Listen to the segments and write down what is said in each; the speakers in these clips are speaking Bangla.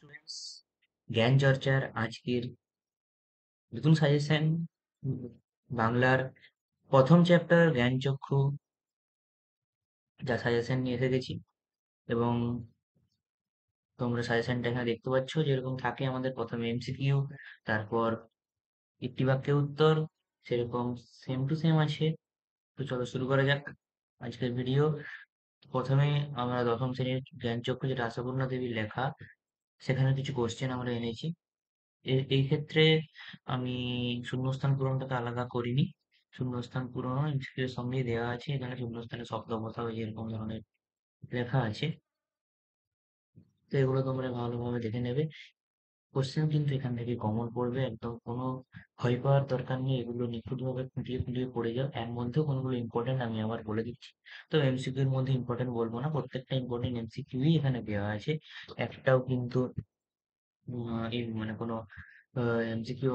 স্টুডেন্টস, জ্ঞান চর্চার আজকের নতুন সাজেশন বাংলার প্রথম চ্যাপ্টার জ্ঞানচক্ষু যা সাজেশন নিয়ে এসে গেছি। এবং তোমরা সাজেশনটা এখানে দেখতে পাচ্ছ যেরকম থাকে আমাদের প্রথমে এমসিকিউ, তারপর একটি বাক্যের উত্তর, সেরকম সেম টু সেম আছে। তো চলো শুরু করা যাক আজকের ভিডিও। প্রথমে আমরা দশম শ্রেণীর জ্ঞানচক্ষু, যেটা আশাপূর্ণা দেবীর লেখা, সেখানে কিছু কোশ্চেন আমরা এনেছি। এই ক্ষেত্রে আমি শূন্যস্থান পূরণটাকে আলাদা করিনি। শূন্যস্থান পূরণও এমসিকিউ এর সঙ্গেই দেওয়া আছে। এখানে শূন্যস্থানে শব্দ কোথাও এরকম ধরনের লেখা আছে। তো এগুলো তোমরা ভালোভাবে দেখে নেবে। কোশ্চেন কিন্তু এখান থেকে কমন পড়বে, একদম কোনো ভয় পাওয়ার দরকার নেই। এগুলো নিখুঁতভাবে খুঁটিয়ে খুঁটিয়ে পড়ে যাও। এর মধ্যেও কোনগুলো ইম্পর্টেন্ট আমি আবার বলে দিচ্ছি। তো এমসিকিউ এর মধ্যে ইম্পর্টেন্ট বলবো না, প্রত্যেকটা ইম্পর্টেন্ট এমসিকিউই এখানে দেওয়া আছে। একটাও কিন্তু এই মানে কোনো এমসিকিউ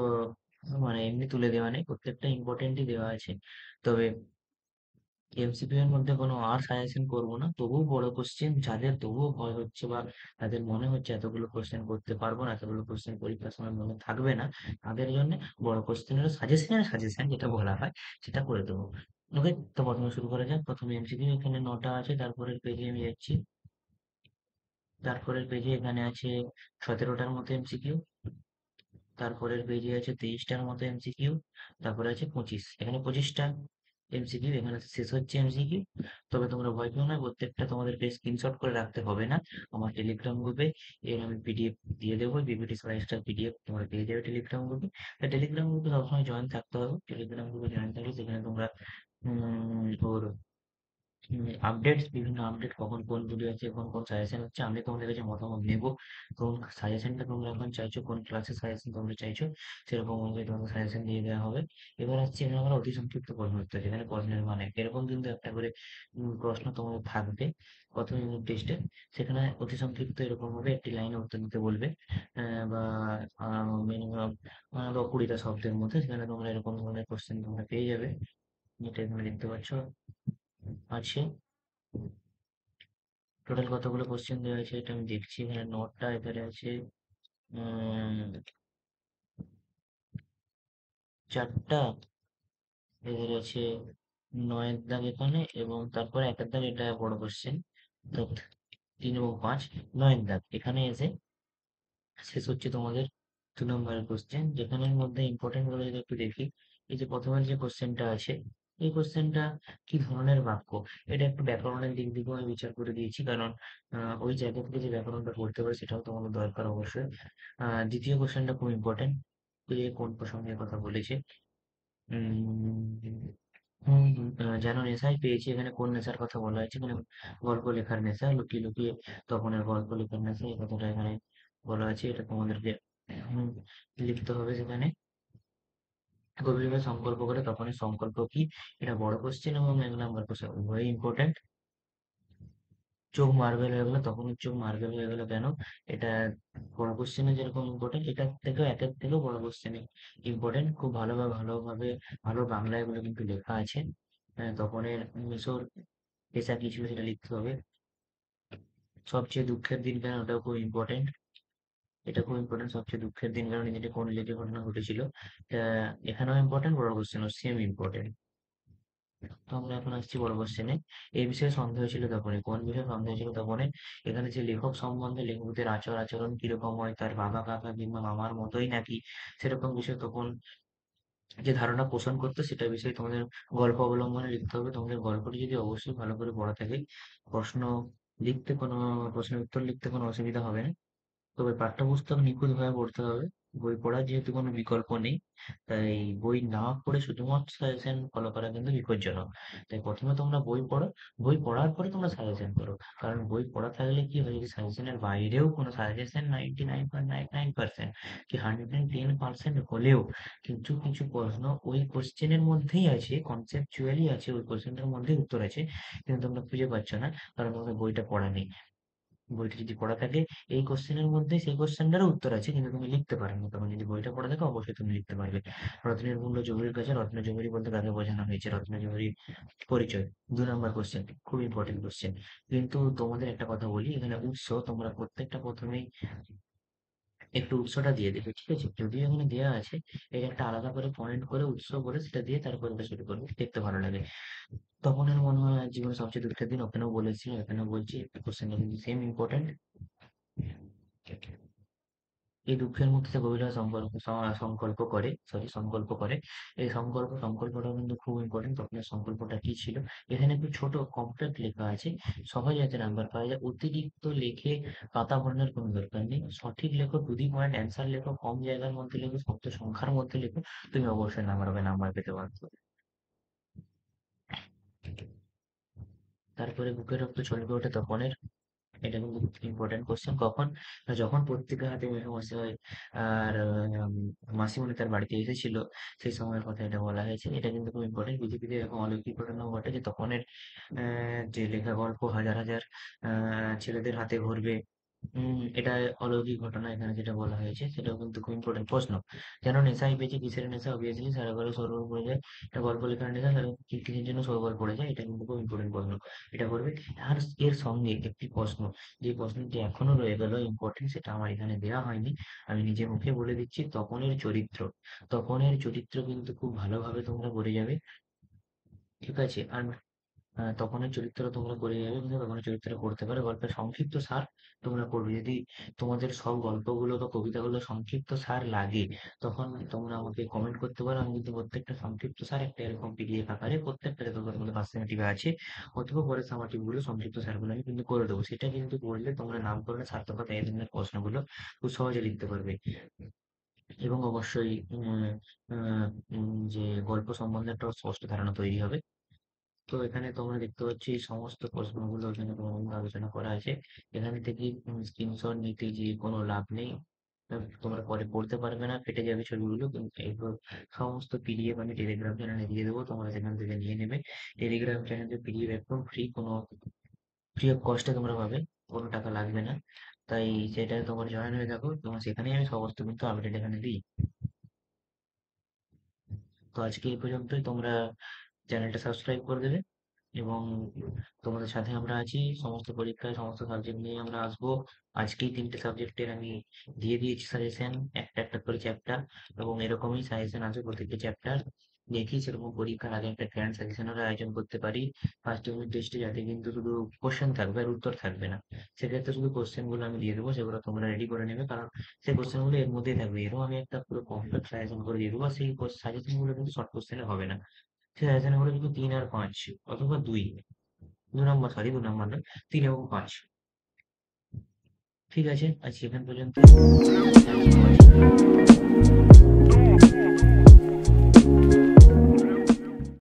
মানে এমনি তুলে দেওয়া নেই, প্রত্যেকটা ইম্পর্টেন্টই দেওয়া আছে। তবে এমসিকিউ এর মধ্যে কোনো আর সাজেশন করবো না। তবুও বড় কোশ্চেন যাদের তবুও ভয় হচ্ছে, বা তাদের মনে হচ্ছে এতগুলো কোশ্চেন করতে পারবো না, এতগুলো কোশ্চেন পরীক্ষার সময় মনে থাকবে না, তাদের জন্য বড় কোশ্চেনের সাজেশন যেটা বলা হয় সেটা করে দেবো। ওকে, তো প্রথমে শুরু করা যাক। প্রথমে এমসিকিউ এখানে 9টা আছে, তারপরের পেজে আমি যাচ্ছি। তারপরের পেজে এখানে আছে 17টার মতো এমসিকিউ। তারপরের পেজে আছে 23টার মতো এমসিকিউ। তারপরে আছে 25, এখানে 25টা এমসিকিউ, এখানে শেষ হচ্ছে এমসিকিউ। তবে তোমরা ভয় পেও না, প্রত্যেকটা তোমাদেরকে স্ক্রিনশট করে রাখতে হবে না। আমার টেলিগ্রাম গ্রুপে এর আমি পিডিএফ দিয়ে দেবো, বিপিটি স্লাইডসটার পিডিএফ তোমরা পেয়ে যাবে টেলিগ্রাম গ্রুপে। টেলিগ্রাম গ্রুপে সবসময় জয়েন থাকতে হবে। টেলিগ্রাম গ্রুপে জয়েন থাকলে সেখানে তোমরা ওর আপডেটস, বিভিন্ন আপডেট, কখন কোন ভিডিও আছে, কোন কোন সাজেশন হচ্ছে, আমি তোমাদের কাছে মতামত নেবো। কোন সাজেশনটা তোমরা এখন চাইছো, কোন ক্লাসের সাজেশন তোমরা চাইছো, সেরকম অনুযায়ী তোমাদের সাজেশন দিয়ে দেওয়া হবে। এবার আসছে এখানে আমরা অতি সংক্ষিপ্ত প্রশ্ন উত্তর, যেখানে প্রশ্নের মানে এরকম কিন্তু একটা করে প্রশ্ন তোমাদের থাকবে প্রথম ইউনিট টেস্টে। সেখানে অতি সংক্ষিপ্ত এরকম ভাবে একটি লাইনে উত্তর দিতে বলবে, বা মিনিমাম 20টা শব্দের মধ্যে। সেখানে তোমরা এরকম ধরনের কোশ্চেন তোমরা পেয়ে যাবে, যেটা এখানে দেখতে পাচ্ছ আছে। টোটাল কতগুলো কোশ্চেন দেওয়া আছে এটা আমি দেখছি। এখানে 9টা, এখানে আছে 4টা, এদের আছে 9-এর দাগ এখানে, এবং তারপরে 1-এর দাগ, এটা বড় কোশ্চেন। তো 3 এবং 5, 9-এর দাগ এখানে এসে শেষ হচ্ছে তোমাদের 2 নম্বরের কোশ্চেন, যেখানের মধ্যে ইম্পর্টেন্ট গুলো যদি একটু দেখি। এই যে প্রথমের যে কোশ্চেনটা আছে, এই কোশ্চেনটা কি ধরনের বাক্য, এটা একটু ব্যাকরণের দিক দিকেও আমি বিচার করে দিয়েছি, কারণ ওই জায়গা থেকে যে ব্যাকরণটা পড়তে পারে সেটাও তোমাদের দরকার অবশ্যই। দ্বিতীয় কোশ্চেনটা খুব ইম্পর্টেন্ট, যে কোন প্রসঙ্গের কথা বলেছে। উম যেন নেশায় পেয়েছি, এখানে কোন নেশার কথা বলা হয়েছে? এখানে গল্প লেখার নেশা, লুকিয়ে লুকিয়ে তপনের গল্প লেখার নেশা, এই কথাটা এখানে বলা আছে। এটা তোমাদেরকে উম, লিখতে হবে সেখানে। গভীরভাবে সংকল্প করে তপনের সংকল্প কি, এটা বড় কোশ্চেন এবং 1 নম্বর কোশ্চেন, উভয়ই ইম্পর্টেন্ট। চোখ মার্বেল হয়ে গেল, তপনের চোখ মার্বেল হয়ে গেল কেন, এটা বড় কোশ্চেনে যেরকম ইম্পর্টেন্ট, এটার থেকেও একের থেকেও বড় কোশ্চেনে ইম্পর্টেন্ট। খুব ভালোভাবে ভালো বাংলায় এগুলো কিন্তু লেখা আছে। তপনের মিশর পেশা কি ছিল সেটা লিখতে হবে। সবচেয়ে দুঃখের দিন কেন, ওটাও খুব ইম্পর্টেন্ট। এটা খুব ইম্পর্টেন্ট, সবচেয়ে দুঃখের দিন কারণ এটা কোন রিলেটেড ঘটনা ঘটেছিল। এখানেও ইম্পর্টেন্ট, বড় কোশ্চেনও সেম ইম্পর্টেন্ট। তো আমরা এখন আসছি বড় কোশ্চেনে। এই বিষয়ে সন্দেহ ছিল তপনের, কোন বিষয়ে সন্দেহ ছিল তপনের? এখানে যে লেখক সম্বন্ধে, লেখকদের আচরণ কিরকম হয়, তার বাবা কাকা কিংবা মামার মতোই নাকি, সেরকম বিষয়ে তখন যে ধারণা পোষণ করতো সেটা বিষয়ে তোমাদের গল্প অবলম্বনে লিখতে হবে। তোমাদের গল্পটি যদি অবশ্যই ভালো করে পড়া থাকে, প্রশ্ন লিখতে কোনো প্রশ্নের উত্তর লিখতে কোনো অসুবিধা হবে না। তবে পাঠ্যপুস্তক নিখুঁতভাবে পড়তে হবে। বই পড়ার যেহেতু কোনো বিকল্প নেই, তাই বই না পড়ে শুধুমাত্র সাজেশন ফলো করা কিন্তু বিপজ্জনক। তাই প্রথমে তোমরা বই পড়ো, বই পড়ার পরে তোমরা সাজেশন করো। কারণ বই পড়া থাকলে কি হয়, যদি সাজেশনের বাইরেও কোনো সাজেশন 99.99% কি 110% হলেও কিছু কিছু প্রশ্ন ওই কোশ্চেনের মধ্যেই আছে, কনসেপচুয়ালি আছে, ওই কোশ্চেনটার মধ্যেই উত্তর আছে, কিন্তু তোমরা খুঁজে পাচ্ছ না, কারণ তোমাদের বইটা পড়া নেই। বইটা যদি পড়া থাকে, এই কোশ্চেনের মধ্যে সেই কোশ্চেনটারও উত্তর আছে, কিন্তু তুমি লিখতে পারো না। তখন যদি বইটা পড়া থাকে অবশ্যই তুমি লিখতে পারবে। রত্নের মূল্য জহুরির কাছে, রত্ন জহুরি বলতে কাকে বোঝানো হয়েছে? রত্ন জহুরির পরিচয়, 2 নম্বর কোশ্চেন, খুব ইম্পর্টেন্ট কোশ্চেন। কিন্তু তোমাদের একটা কথা বলি, এখানে উৎস তোমরা প্রত্যেকটা প্রথমেই একটু উৎসটা দিয়ে দেবে, ঠিক আছে? যদিও এখানে দেওয়া আছে, এটা একটা আলাদা করে পয়েন্ট করে উৎস করে সেটা দিয়ে তারপর এটা শুরু করবে, দেখতে ভালো লাগে। তপনের মনে হয় আজ জীবনের সবচেয়ে দুঃখের দিন, ওখানেও বলেছিল এখানেও বলছি, কোশ্চেনটা কিন্তু সেম ইম্পর্টেন্ট। এই দুঃখের মধ্যে সে গভীরভাবে সংকল্প করে। এই সংকল্পটা কিন্তু খুব ইম্পর্টেন্ট। তপনের সংকল্পটা কি ছিল? এখানে একটু ছোট কম্প্যাক্ট লেখা আছে, সহজ যাতে নাম্বার পাওয়া যায়। অতিরিক্ত লেখে পাতা ভরানোর কোনো দরকার নেই। সঠিক লেখো, টু দি পয়েন্ট অ্যান্সার লেখো, কম জায়গার মধ্যে লেখো, শব্দ সংখ্যার মধ্যে লেখো, তুমি অবশ্যই নাম্বার পেতে পারছো। তারপরে বুকের রক্ত চলকে ওঠে তপনের, এটা কিন্তু ইম্পর্টেন্ট কোশ্চেন। কখন? না, যখন পত্রিকা হাতে মেঘামশাই হয় আর মাসিমণি তার বাড়িতে এসেছিল, সেই সময়ের কথা এটা বলা হয়েছে। এটা কিন্তু খুব ইম্পর্টেন্ট। পৃথিবীতে এরকম অলৌকিক ঘটনা ঘটে যে তপনের যে লেখা গল্প হাজার হাজার ছেলেদের হাতে ঘুরবে। এটা অলৌকিক ঘটনা এখানে যেটা বলা হয়েছে সেটাও কিন্তু খুব ইম্পর্টেন্ট প্রশ্ন। যেন নেশায় পেয়েছে, কিসের নেশা? অবভিয়াসলি সারা ঘরে সরগোল পড়ে যায়। এটা গল্প লেখার নেশা, সারা কিসের জন্য সরগোল পড়ে যায়? এটা কিন্তু খুব ইম্পর্টেন্ট প্রশ্ন। এটা করবে। আর এর সঙ্গে একটি প্রশ্ন, যে প্রশ্নটি এখনো রয়ে গেল ইম্পর্টেন্ট, সেটা আমার এখানে দেওয়া হয়নি, আমি নিজে মুখে বলে দিচ্ছি। তপনের চরিত্র কিন্তু খুব ভালোভাবে তোমরা করে যাবে, ঠিক আছে? আর তখনের চরিত্র তোমরা করে যাবে, কিন্তু তখনের চরিত্র করতে পারে। গল্পের সংক্ষিপ্ত সার তোমরা করবে। যদি তোমাদের সব গল্পগুলো বা কবিতাগুলো সংক্ষিপ্ত সার লাগে, তখন তোমরা আমাকে কমেন্ট করতে পারো। আমি কিন্তু প্রত্যেকটা সংক্ষিপ্ত সার একটা এরকম পিডিএফ আকারে প্রত্যেকটা যতগুলোর মধ্যে পার্সোনালিটি আছে অথবা পরে সামাটিভ গুলো সংক্ষিপ্ত সারগুলো আমি কিন্তু করে দেবো। সেটা কিন্তু করলে তোমরা নামকরণের সার্থকতা এই ধরনের প্রশ্নগুলো খুব সহজে লিখতে পারবে। এবং অবশ্যই যে গল্প সম্বন্ধে একটা স্পষ্ট ধারণা তৈরি হবে। তো এখানে তোমরা দেখতে পাচ্ছ এই সমস্ত প্রশ্নগুলো এখানে তোমাদের আলোচনা করা আছে। এখান থেকে স্ক্রিনশট নিতে যে কোনো লাভ নেই। তোমরা পরে পড়তে পারবে না, ফেটে যাবে ছবিগুলো। কিন্তু এগুলো সমস্ত পিডিএফ আমি টেলিগ্রাম চ্যানেলে দিয়ে দেবো, তোমরা সেখান থেকে নিয়ে নেবে। টেলিগ্রাম চ্যানেলে পিডিএফ একদম ফ্রি অফ কস্টে তোমরা পাবে, কোনো টাকা লাগবে না। তাই সেটা তোমার জয়েন হয়ে থাকো, তোমার সেখানেই আমি সমস্ত কিন্তু আপডেট এখানে দিই। তো আজকে এই পর্যন্তই। তোমরা চ্যানেলটা সাবস্ক্রাইব করে দেবে এবং তোমাদের সাথে আমরা আছি। সমস্ত পরীক্ষায় সমস্ত সাবজেক্ট নিয়ে আমরা আসবো। আজকেই 3টে সাবজেক্টের আমি দিয়ে দিয়েছি সাজেশন, একটা একটা করে চ্যাপ্টার, এবং এরকমই সাজেশন আসবে প্রত্যেকটা চ্যাপ্টার। দেখি সেরকম পরীক্ষার আগে একটা গ্র্যান্ড সাজেশনের আয়োজন করতে পারি ফার্স্ট ইউনিট টেস্টে, যাতে কিন্তু শুধু কোশ্চেন থাকবে আর উত্তর থাকবে না। সেক্ষেত্রে শুধু কোশ্চেন গুলো আমি দিয়ে দেবো, সেগুলো তোমরা রেডি করে নেবে, কারণ সেই কোশ্চেন গুলো এর মধ্যেই থাকবে। এরও আমি একটা পুরো কমপ্লিট সাজেশন করে দিয়ে দেবো। আর সেই সাজেশন গুলো কিন্তু শর্ট কোশ্চেনে হবে না। সেই সাজেশন গুলো কিন্তু 3 আর 5 অথবা 2 নম্বর, সরি 2 নম্বর নয়, 3 এবং 5। ঠিক আছে, আজকে এখান পর্যন্ত।